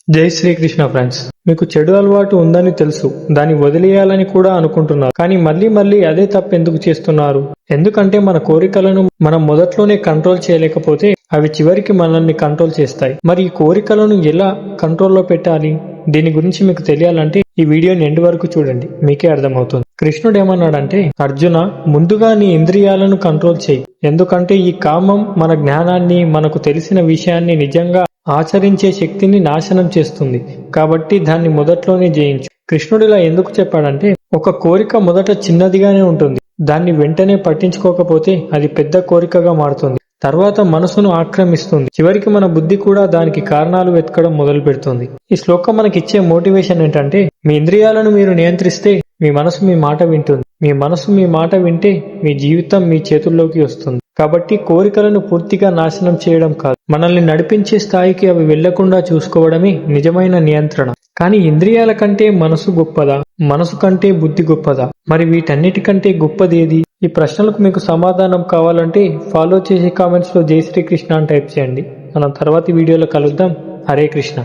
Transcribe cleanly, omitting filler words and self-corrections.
జై శ్రీకృష్ణ ఫ్రెండ్స్. మీకు చెడు అలవాటు ఉందని తెలుసు, దాన్ని వదిలేయాలని కూడా అనుకుంటున్నారు. కానీ మళ్ళీ అదే తప్పు ఎందుకు చేస్తున్నారు? ఎందుకంటే మన కోరికలను మనం మొదట్లోనే కంట్రోల్ చేయలేకపోతే అవి చివరికి మనల్ని కంట్రోల్ చేస్తాయి. మరి ఈ కోరికలను ఎలా కంట్రోల్లో పెట్టాలి? దీని గురించి మీకు తెలియాలంటే ఈ వీడియోని ఎండ్ వరకు చూడండి, మీకే అర్థమవుతుంది. కృష్ణుడు ఏమన్నాడంటే, అర్జున, ముందుగా నీ ఇంద్రియాలను కంట్రోల్ చేయి. ఎందుకంటే ఈ కామం మన జ్ఞానాన్ని, మనకు తెలిసిన విషయాన్ని నిజంగా ఆచరించే శక్తిని నాశనం చేస్తుంది. కాబట్టి దాన్ని మొదట్లోనే జయించు. కృష్ణుడు ఇలా ఎందుకు చెప్పాడంటే, ఒక కోరిక మొదట చిన్నదిగానే ఉంటుంది. దాన్ని వెంటనే పట్టించుకోకపోతే అది పెద్ద కోరికగా మారుతుంది. తర్వాత మనసును ఆక్రమిస్తుంది. చివరికి మన బుద్ధి కూడా దానికి కారణాలు వెతకడం మొదలు పెడుతుంది. ఈ శ్లోకం మనకిచ్చే మోటివేషన్ ఏంటంటే, మీ ఇంద్రియాలను మీరు నియంత్రిస్తే మీ మనసు మీ మాట వింటుంది. మీ మనసు మీ మాట వింటే మీ జీవితం మీ చేతుల్లోకి వస్తుంది. కాబట్టి కోరికలను పూర్తిగా నాశనం చేయడం కాదు, మనల్ని నడిపించే స్థాయికి అవి వెళ్లకుండా చూసుకోవడమే నిజమైన నియంత్రణ. కానీ ఇంద్రియాల కంటే మనసు గొప్పదా? మనసు కంటే బుద్ధి గొప్పదా? మరి వీటన్నిటికంటే గొప్పది ఏది? ఈ ప్రశ్నలకు మీకు సమాధానం కావాలంటే ఫాలో చేసి కామెంట్స్ లో జై శ్రీకృష్ణ అని టైప్ చేయండి. మనం తర్వాతి వీడియోలో కలుద్దాం. హరే కృష్ణ.